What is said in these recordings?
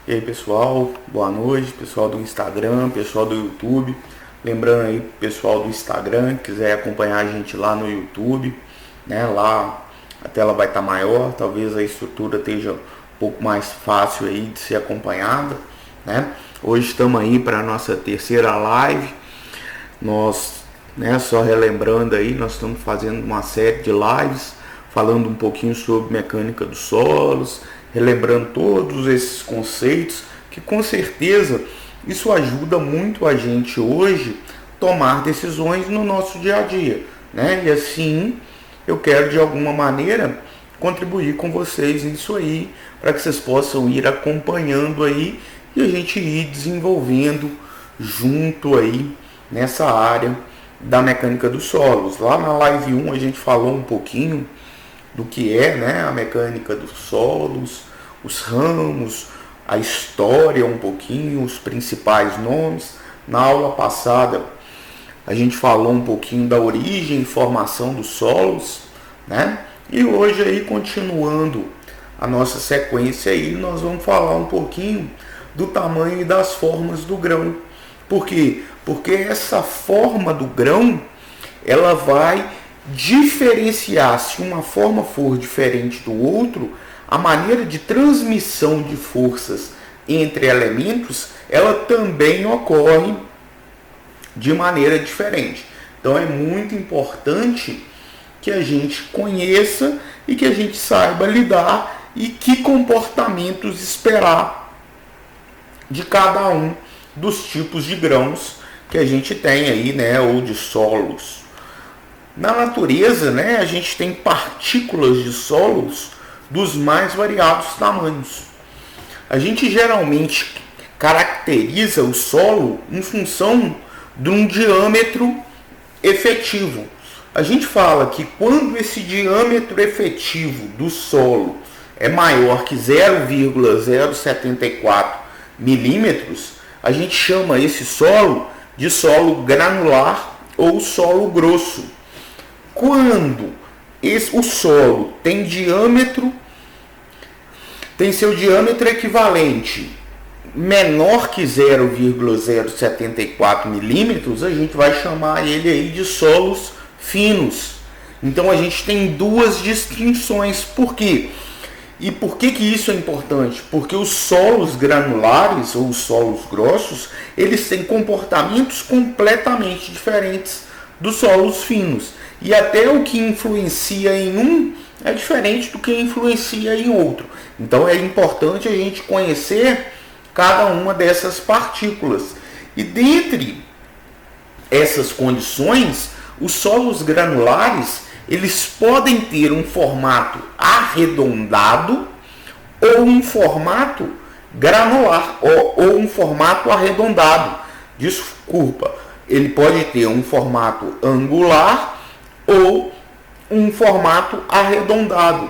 E aí pessoal, boa noite, pessoal do Instagram, pessoal do YouTube. Lembrando aí, pessoal do Instagram, quiser acompanhar a gente lá no YouTube, né? Lá a tela vai estar maior, talvez a estrutura esteja um pouco mais fácil aí de ser acompanhada, né? Hoje estamos aí para a nossa terceira live. Nós, né, só relembrando aí, nós estamos fazendo uma série de lives falando um pouquinho sobre mecânica dos solos, relembrando todos esses conceitos, que com certeza isso ajuda muito a gente hoje tomar decisões no nosso dia a dia, né? E assim eu quero de alguma maneira contribuir com vocês nisso aí, para que vocês possam ir acompanhando aí e a gente ir desenvolvendo junto aí nessa área da mecânica dos solos. Lá na live 1 a gente falou um pouquinho do que é, né, a mecânica dos solos, os ramos, a história um pouquinho, os principais nomes. Na aula passada a gente falou um pouquinho da origem e formação dos solos, né? E hoje aí, continuando a nossa sequência aí, nós vamos falar um pouquinho do tamanho e das formas do grão. Por quê? Porque essa forma do grão, ela vai diferenciar, se uma forma for diferente do outro, a maneira de transmissão de forças entre elementos, ela também ocorre de maneira diferente. Então é muito importante que a gente conheça e que a gente saiba lidar e que comportamentos esperar de cada um dos tipos de grãos que a gente tem aí, né, ou de solos. Na natureza, né, a gente tem partículas de solos dos mais variados tamanhos. A gente geralmente caracteriza o solo em função de um diâmetro efetivo. A gente fala que quando esse diâmetro efetivo do solo é maior que 0,074 milímetros, a gente chama esse solo de solo granular ou solo grosso. Quando o solo tem seu diâmetro equivalente menor que 0,074 milímetros, a gente vai chamar ele aí de solos finos. Então a gente tem duas distinções. Por quê? E por que isso é importante? Porque os solos granulares ou os solos grossos, eles têm comportamentos completamente diferentes dos solos finos. E até o que influencia em um é diferente do que influencia em outro. Então é importante a gente conhecer cada uma dessas partículas. E dentre essas condições, os solos granulares, eles podem ter um formato arredondado ou um formato granular ou um formato arredondado. Desculpa, ele pode ter um formato angular ou um formato arredondado.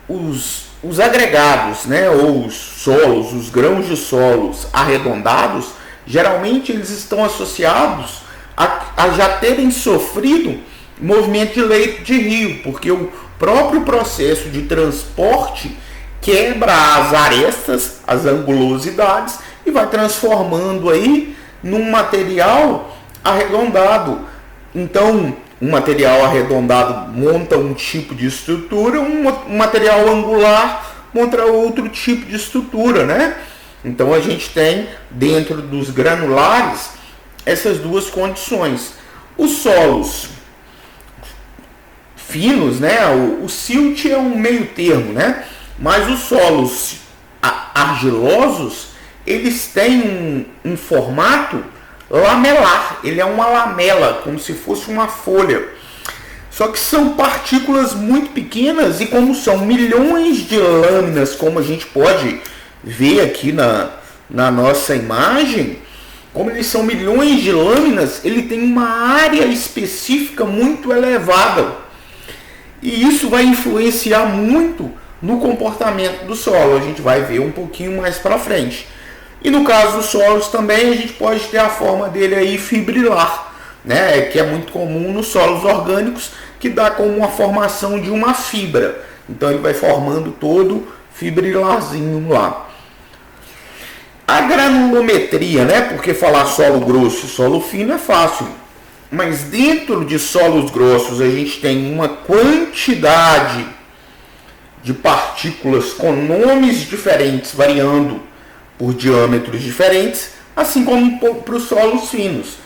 Os agregados, né, ou os solos, os grãos de solos arredondados, geralmente eles estão associados a já terem sofrido movimento de leito de rio, porque o próprio processo de transporte quebra as arestas, as angulosidades, e vai transformando aí num material arredondado. Então, um material arredondado monta um tipo de estrutura, um material angular monta outro tipo de estrutura, né? Então a gente tem dentro dos granulares essas duas condições. Os solos finos, né? O silt é um meio termo, né? Mas os solos argilosos, eles têm um formato lamelar. Ele é uma lamela, como se fosse uma folha. Só que são partículas muito pequenas, e como são milhões de lâminas, como a gente pode ver aqui na nossa imagem, como eles são milhões de lâminas, ele tem uma área específica muito elevada. E isso vai influenciar muito no comportamento do solo. A gente vai ver um pouquinho mais para frente. E no caso dos solos também, a gente pode ter a forma dele aí fibrilar, né? Que é muito comum nos solos orgânicos, que dá como uma formação de uma fibra. Então ele vai formando todo fibrilarzinho lá. A granulometria, né? Porque falar solo grosso e solo fino é fácil. Mas dentro de solos grossos a gente tem uma quantidade de partículas com nomes diferentes, variando por diâmetros diferentes, assim como para os solos finos.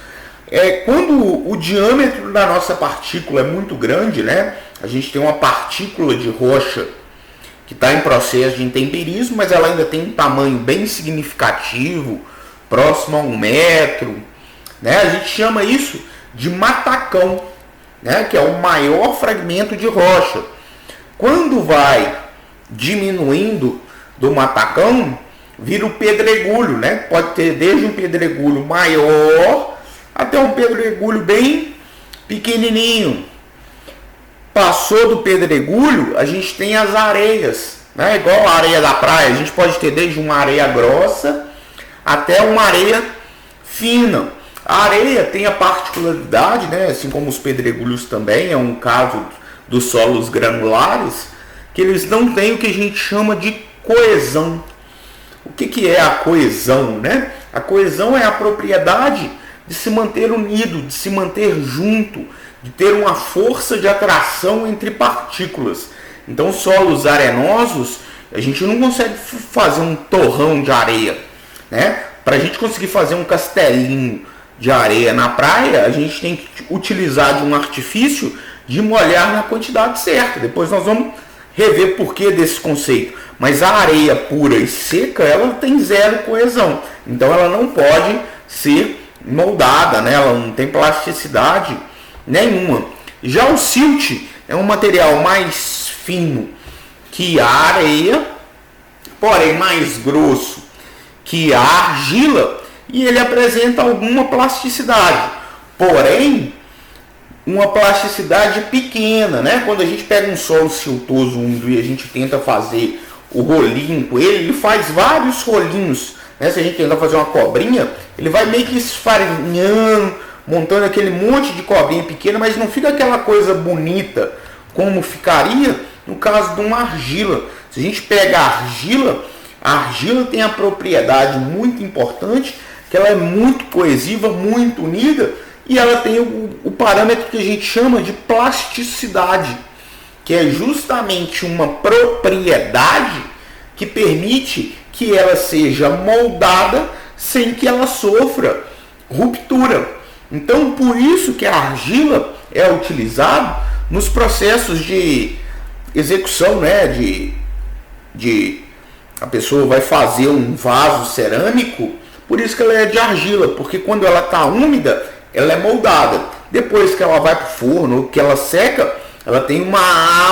Quando o diâmetro da nossa partícula é muito grande, né? A gente tem uma partícula de rocha que está em processo de intemperismo, mas ela ainda tem um tamanho bem significativo, próximo a 1 metro, né? A gente chama isso de matacão, né? Que é o maior fragmento de rocha. Quando vai diminuindo do matacão, vira o pedregulho, né? Pode ter desde um pedregulho maior até um pedregulho bem pequenininho. Passou do pedregulho, a gente tem as areias, né? Igual a areia da praia, a gente pode ter desde uma areia grossa até uma areia fina. A areia tem a particularidade, né? Assim como os pedregulhos também, é um caso dos solos granulares, que eles não têm o que a gente chama de coesão. O que é a coesão, né? A coesão é a propriedade de se manter unido, de se manter junto, de ter uma força de atração entre partículas. Então, solos arenosos, a gente não consegue fazer um torrão de areia, né? Para a gente conseguir fazer um castelinho de areia na praia, a gente tem que utilizar de um artifício de molhar na quantidade certa. Depois nós vamos rever o porquê desse conceito. Mas a areia pura e seca, ela tem zero coesão. Então ela não pode ser moldada, né? Ela não tem plasticidade nenhuma. Já o silt é um material mais fino que a areia, porém mais grosso que a argila, e ele apresenta alguma plasticidade, porém uma plasticidade pequena, né? Quando a gente pega um solo siltoso úmido e a gente tenta fazer o rolinho com ele, ele faz vários rolinhos, né? Se a gente tentar fazer uma cobrinha, ele vai meio que esfarinhando, montando aquele monte de cobrinha pequena, mas não fica aquela coisa bonita como ficaria no caso de uma argila. Se a gente pega a argila tem a propriedade muito importante, que ela é muito coesiva, muito unida, e ela tem o parâmetro que a gente chama de plasticidade, que é justamente uma propriedade que permite que ela seja moldada sem que ela sofra ruptura. Então, por isso que a argila é utilizada nos processos de execução, né? A pessoa vai fazer um vaso cerâmico, por isso que ela é de argila, porque quando ela está úmida, ela é moldada. Depois que ela vai para o forno, que ela seca, ela tem uma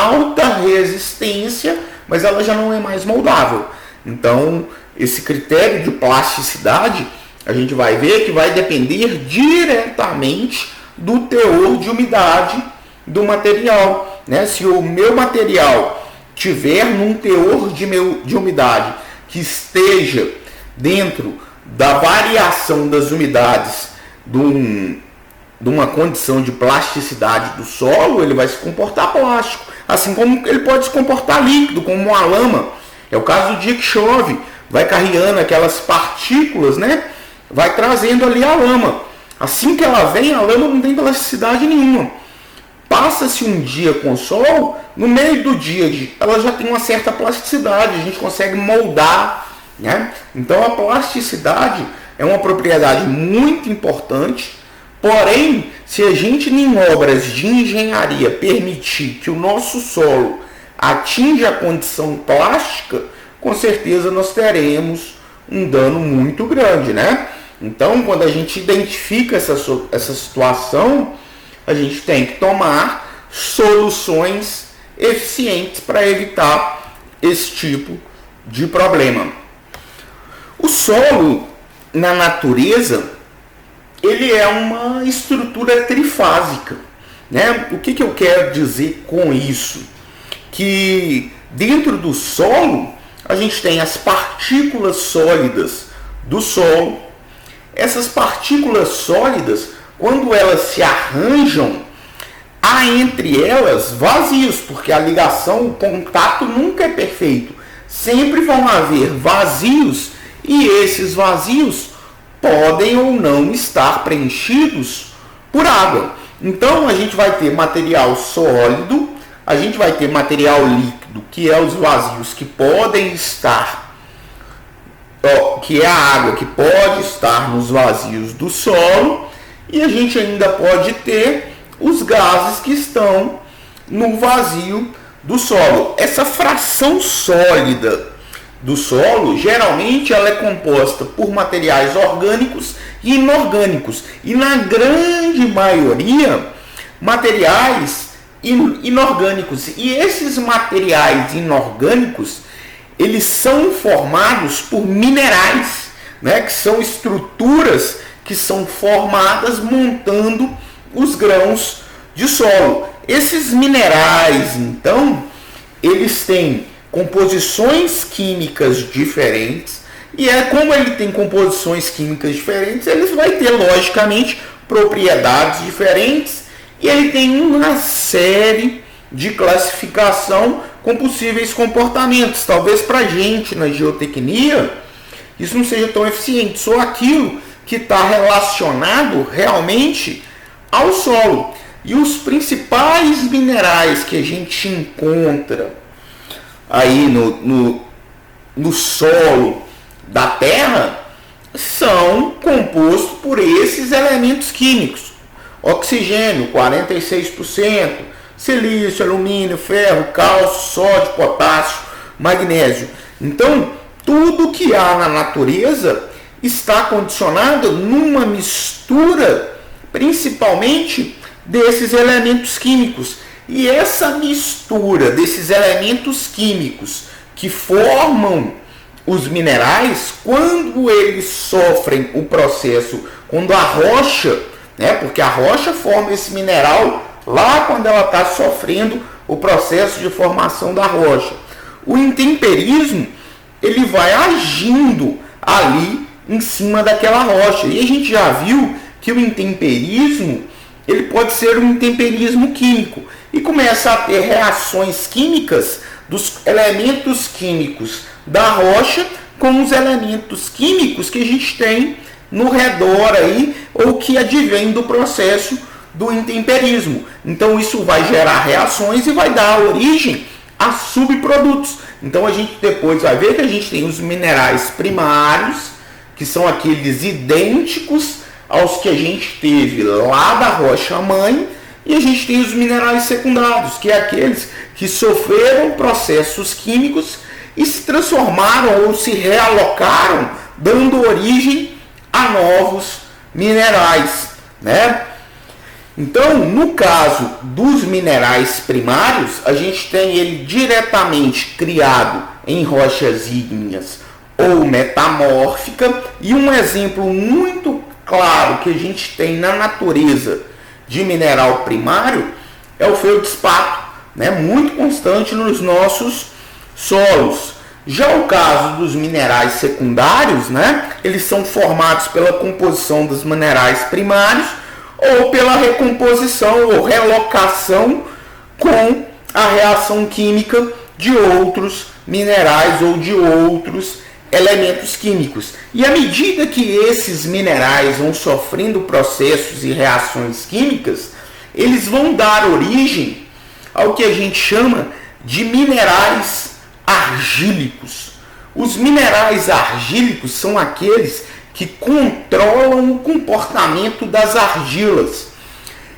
alta resistência, mas ela já não é mais moldável. Então, esse critério de plasticidade, a gente vai ver que vai depender diretamente do teor de umidade do material, né? Se o meu material tiver num teor de umidade que esteja dentro da variação das umidades de uma condição de plasticidade do solo, ele vai se comportar plástico, assim como ele pode se comportar líquido, como uma lama. É o caso do dia que chove, vai carregando aquelas partículas, né? Vai trazendo ali a lama. Assim que ela vem, a lama não tem plasticidade nenhuma. Passa-se um dia com sol, no meio do dia ela já tem uma certa plasticidade, a gente consegue moldar, né? Então a plasticidade é uma propriedade muito importante, porém, se a gente em obras de engenharia permitir que o nosso solo atinja a condição plástica, com certeza nós teremos um dano muito grande, né? Então, quando a gente identifica essa situação, a gente tem que tomar soluções eficientes para evitar esse tipo de problema. O solo, na natureza, ele é uma estrutura trifásica, né? O que eu quero dizer com isso? Que dentro do solo, a gente tem as partículas sólidas do solo. Essas partículas sólidas, quando elas se arranjam, há entre elas vazios, porque a ligação, o contato nunca é perfeito. Sempre vão haver vazios e esses vazios podem ou não estar preenchidos por água. Então a gente vai ter material sólido, a gente vai ter material líquido, que é os vazios que podem estar, que é a água que pode estar nos vazios do solo, e a gente ainda pode ter os gases que estão no vazio do solo. Essa fração sólida do solo, geralmente ela é composta por materiais orgânicos e inorgânicos, e na grande maioria materiais inorgânicos. E esses materiais inorgânicos, eles são formados por minerais, né, que são estruturas que são formadas montando os grãos de solo. Esses minerais, então, eles têm composições químicas diferentes, e como ele tem composições químicas diferentes, ele vai ter, logicamente, propriedades diferentes, e ele tem uma série de classificação com possíveis comportamentos. Talvez para a gente, na geotecnia, isso não seja tão eficiente, só aquilo que está relacionado realmente ao solo. E os principais minerais que a gente encontra aí no solo da Terra são compostos por esses elementos químicos. Oxigênio, 46%, silício, alumínio, ferro, cálcio, sódio, potássio, magnésio. Então, tudo que há na natureza está condicionado numa mistura, principalmente desses elementos químicos. E essa mistura desses elementos químicos que formam os minerais, quando eles sofrem o processo, quando a rocha, né, porque a rocha forma esse mineral lá quando ela está sofrendo o processo de formação da rocha. O intemperismo, ele vai agindo ali em cima daquela rocha. E a gente já viu que o intemperismo, ele pode ser um intemperismo químico, e começa a ter reações químicas dos elementos químicos da rocha com os elementos químicos que a gente tem no redor aí, ou que advém do processo do intemperismo. Então isso vai gerar reações e vai dar origem a subprodutos. Então a gente depois vai ver que a gente tem os minerais primários, que são aqueles idênticos aos que a gente teve lá da rocha mãe, e a gente tem os minerais secundários, que é aqueles que sofreram processos químicos e se transformaram ou se realocaram, dando origem a novos minerais, né? Então, no caso dos minerais primários, a gente tem ele diretamente criado em rochas ígneas ou metamórfica, e um exemplo muito claro que a gente tem na natureza de mineral primário é o feldspato, né? Muito constante nos nossos solos. Já o caso dos minerais secundários, né? Eles são formados pela composição dos minerais primários ou pela recomposição ou relocação com a reação química de outros minerais ou de outros elementos químicos. E à medida que esses minerais vão sofrendo processos e reações químicas, eles vão dar origem ao que a gente chama de minerais argílicos. Os minerais argílicos são aqueles que controlam o comportamento das argilas.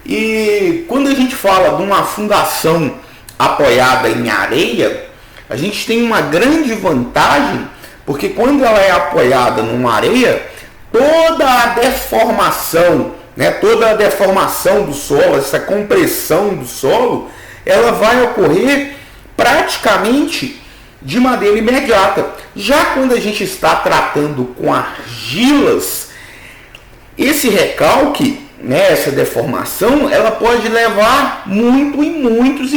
E quando a gente fala de uma fundação apoiada em areia, a gente tem uma grande vantagem, porque quando ela é apoiada numa areia, toda a deformação, né, toda a deformação do solo, essa compressão do solo, ela vai ocorrer praticamente de maneira imediata. Já quando a gente está tratando com argilas, esse recalque, né, essa deformação, ela pode levar muitos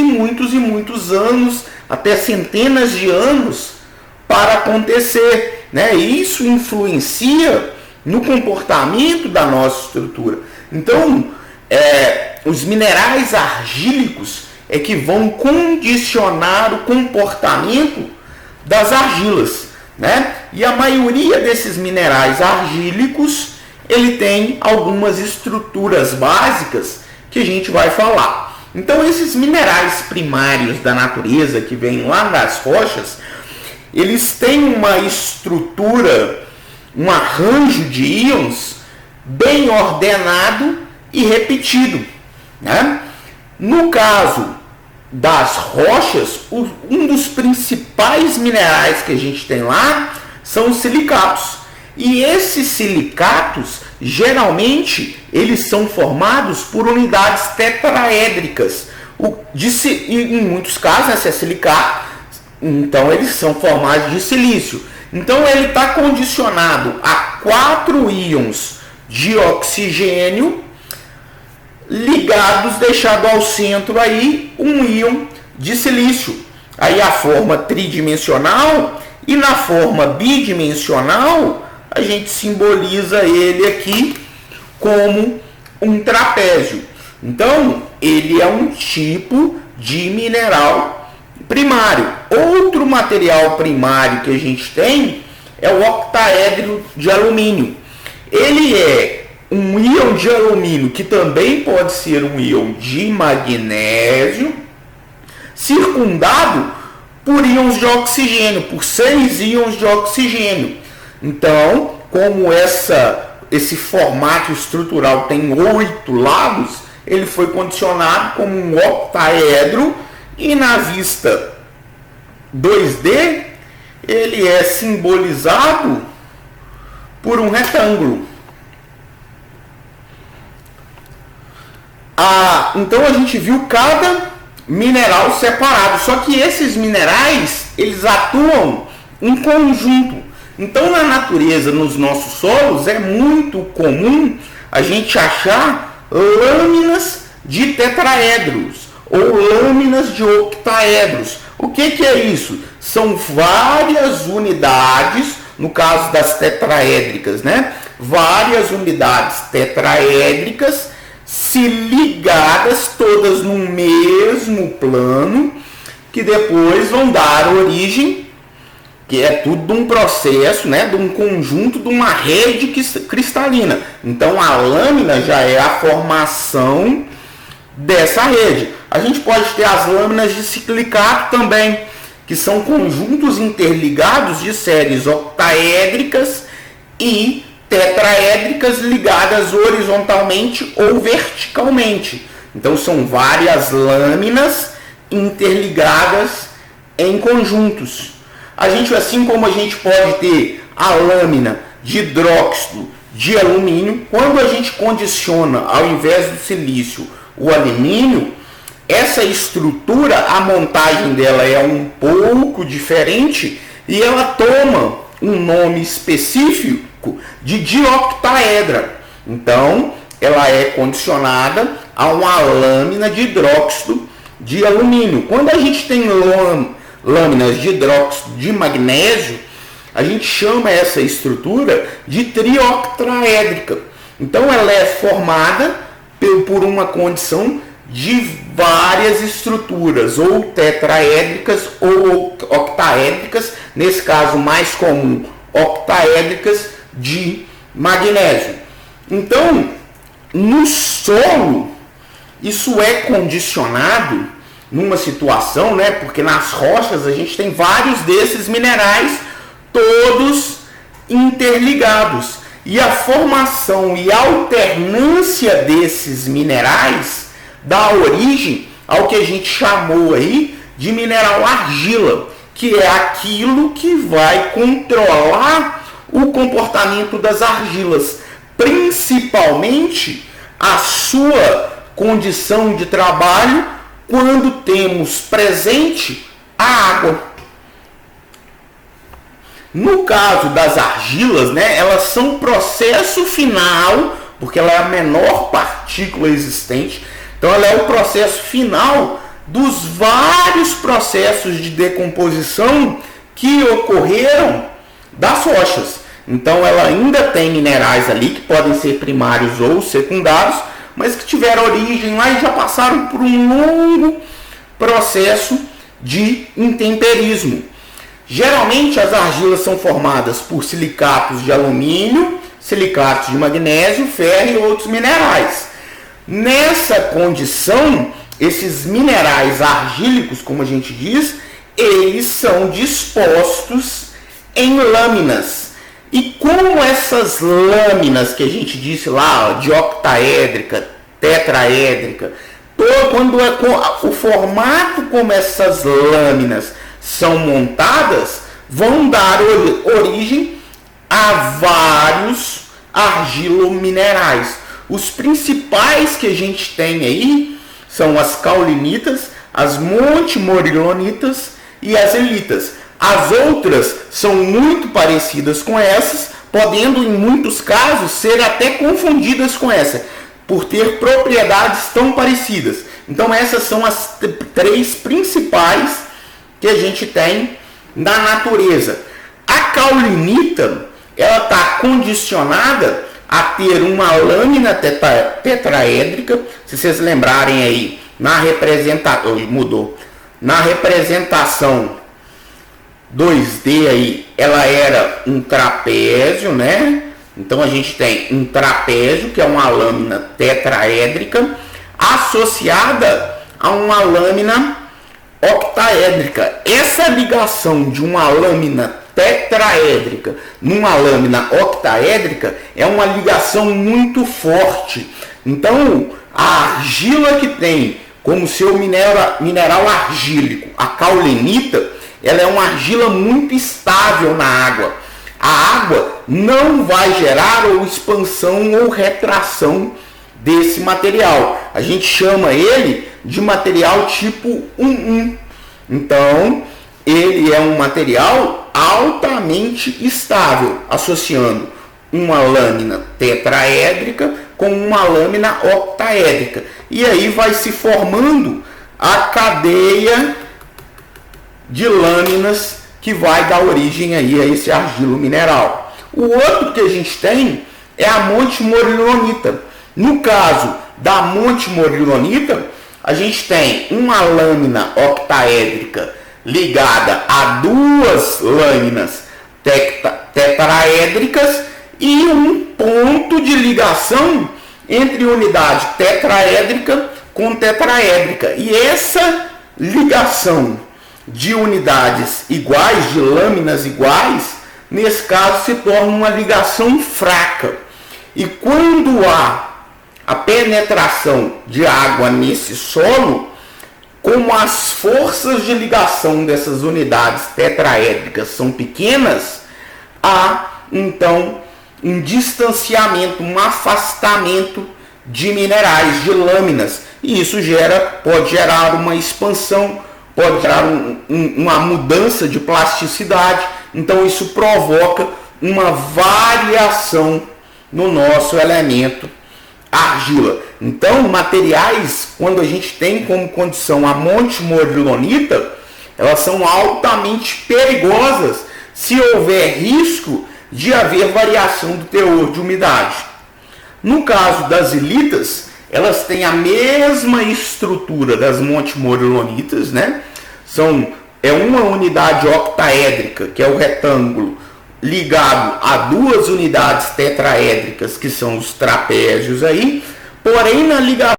anos, até centenas de anos, para acontecer, né? Isso influencia no comportamento da nossa estrutura. Então, os minerais argílicos que vão condicionar o comportamento das argilas, né? E a maioria desses minerais argílicos, ele tem algumas estruturas básicas que a gente vai falar. Então, esses minerais primários da natureza que vêm lá das rochas, eles têm uma estrutura, um arranjo de íons bem ordenado e repetido, né? No caso das rochas, um dos principais minerais que a gente tem lá são os silicatos. E esses silicatos, geralmente, eles são formados por unidades tetraédricas. Em muitos casos, esse é silicato, então eles são formados de silício. Então ele está condicionado a 4 íons de oxigênio ligados, deixado ao centro aí um íon de silício. Aí a forma tridimensional, e na forma bidimensional a gente simboliza ele aqui como um trapézio. Então ele é um tipo de mineral primário. Outro material primário que a gente tem é o octaedro de alumínio. Ele é um íon de alumínio que também pode ser um íon de magnésio, circundado por íons de oxigênio, por 6 íons de oxigênio. Então, como esse formato estrutural tem 8 lados, ele foi condicionado como um octaedro, e na vista 2D ele é simbolizado por um retângulo. Então a gente viu cada mineral separado, só que esses minerais, eles atuam em conjunto. Então na natureza, nos nossos solos, é muito comum a gente achar lâminas de tetraedros ou lâminas de octaedros. O que é isso? São várias unidades, no caso das tetraédricas, né? Várias unidades tetraédricas se ligadas todas no mesmo plano, que depois vão dar origem, que é tudo um processo, né, de um conjunto, de uma rede cristalina. Então a lâmina já é a formação dessa rede. A gente pode ter as lâminas de silicato também, que são conjuntos interligados de séries octaédricas e tetraédricas ligadas horizontalmente ou verticalmente. Então são várias lâminas interligadas em conjuntos. Assim como a gente pode ter a lâmina de hidróxido de alumínio, quando a gente condiciona, ao invés do silício, o alumínio, essa estrutura, a montagem dela é um pouco diferente e ela toma um nome específico de dioctaedra. Então, ela é condicionada a uma lâmina de hidróxido de alumínio. Quando a gente tem lâminas de hidróxido de magnésio, a gente chama essa estrutura de trioctaédrica. Então, ela é formada por uma condição de várias estruturas, ou tetraédricas ou octaédricas, nesse caso mais comum, octaédricas de magnésio. Então, no solo, isso é condicionado numa situação, né? Porque nas rochas a gente tem vários desses minerais, todos interligados. E a formação e alternância desses minerais dá origem ao que a gente chamou aí de mineral argila, que é aquilo que vai controlar o comportamento das argilas, principalmente a sua condição de trabalho quando temos presente a água. No caso das argilas, né, elas são processo final, porque ela é a menor partícula existente, então ela é o processo final dos vários processos de decomposição que ocorreram das rochas. Então ela ainda tem minerais ali que podem ser primários ou secundários, mas que tiveram origem lá e já passaram por um longo processo de intemperismo. Geralmente as argilas são formadas por silicatos de alumínio, silicatos de magnésio, ferro e outros minerais. Nessa condição, esses minerais argílicos, como a gente diz, eles são dispostos em lâminas. E como essas lâminas que a gente disse lá, de octaédrica, tetraédrica, quando o formato como essas lâminas são montadas, vão dar origem a vários argilominerais. Os principais que a gente tem aí são as caulinitas, as montemorilonitas e as elitas. As outras são muito parecidas com essas, podendo em muitos casos ser até confundidas com essa, por ter propriedades tão parecidas. Então essas são as três principais que a gente tem na natureza. A caulinita, ela está condicionada a ter uma lâmina tetraédrica. Se vocês lembrarem aí, na representação 2D aí, ela era um trapézio, né? Então a gente tem um trapézio, que é uma lâmina tetraédrica, associada a uma lâmina octaédrica. Essa ligação de uma lâmina tetraédrica numa lâmina octaédrica é uma ligação muito forte. Então, a argila que tem como seu mineral argílico a caulinita, ela é uma argila muito estável na água. A água não vai gerar ou expansão ou retração desse material. A gente chama ele de material tipo 1,1. Então, ele é um material altamente estável, associando uma lâmina tetraédrica com uma lâmina octaédrica. E aí vai se formando a cadeia de lâminas que vai dar origem aí a esse argilo mineral. O outro que a gente tem é a montemorilonita. No caso da montemorilonita, a gente tem uma lâmina octaédrica ligada a duas lâminas tetraédricas e um ponto de ligação entre unidade tetraédrica com tetraédrica. E essa ligação de unidades iguais, de lâminas iguais, nesse caso se torna uma ligação fraca. E quando há a penetração de água nesse solo, como as forças de ligação dessas unidades tetraédricas são pequenas, há então um distanciamento, um afastamento de minerais, de lâminas, e isso pode gerar uma expansão, pode gerar uma mudança de plasticidade. Então isso provoca uma variação no nosso elemento argila. Então, materiais, quando a gente tem como condição a montemorilonita, elas são altamente perigosas se houver risco de haver variação do teor de umidade. No caso das ilitas, elas têm a mesma estrutura das montemorilonitas, né? É uma unidade octaédrica, que é o retângulo, ligado a duas unidades tetraédricas, que são os trapézios aí. Porém, na ligação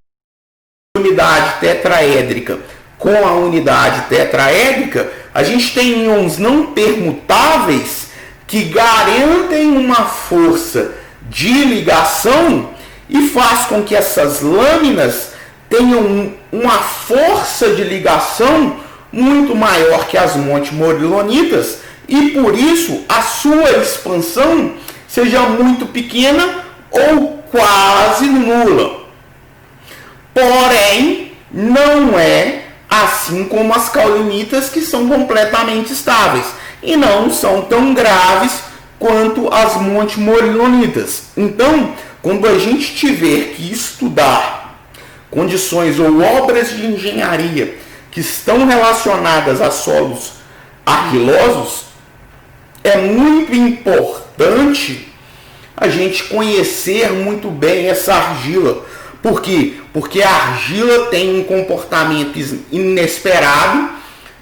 da unidade tetraédrica com a unidade tetraédrica, a gente tem íons não permutáveis que garantem uma força de ligação e faz com que essas lâminas tenham uma força de ligação muito maior que as montemorilonitas, e por isso a sua expansão seja muito pequena ou quase nula. Porém, não é assim como as caulinitas, que são completamente estáveis e não são tão graves quanto as montemorilonitas. Então, quando a gente tiver que estudar condições ou obras de engenharia que estão relacionadas a solos argilosos, é muito importante a gente conhecer muito bem essa argila. Por quê? Porque a argila tem um comportamento inesperado,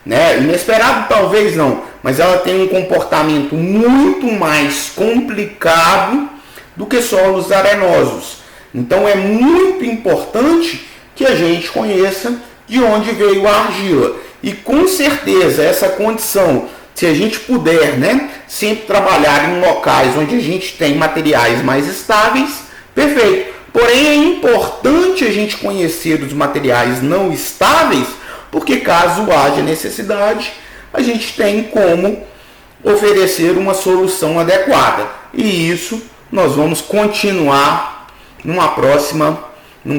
né? Inesperado talvez não, mas ela tem um comportamento muito mais complicado do que solos arenosos. Então é muito importante que a gente conheça de onde veio a argila. E com certeza essa condição, se a gente puder, né, sempre trabalhar em locais onde a gente tem materiais mais estáveis, perfeito. Porém é importante a gente conhecer os materiais não estáveis, porque caso haja necessidade, a gente tem como oferecer uma solução adequada. E isso nós vamos continuar num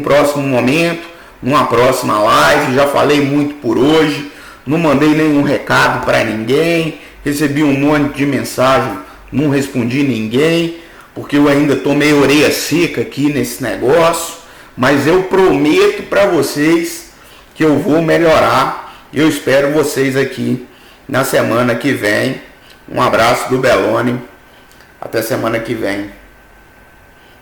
próximo momento, numa próxima live. Já falei muito por hoje, não mandei nenhum recado para ninguém, recebi um monte de mensagem, não respondi ninguém, porque eu ainda tô meio orelha seca aqui nesse negócio, mas eu prometo para vocês que eu vou melhorar. Eu espero vocês aqui na semana que vem. Um abraço do Belone. Até semana que vem.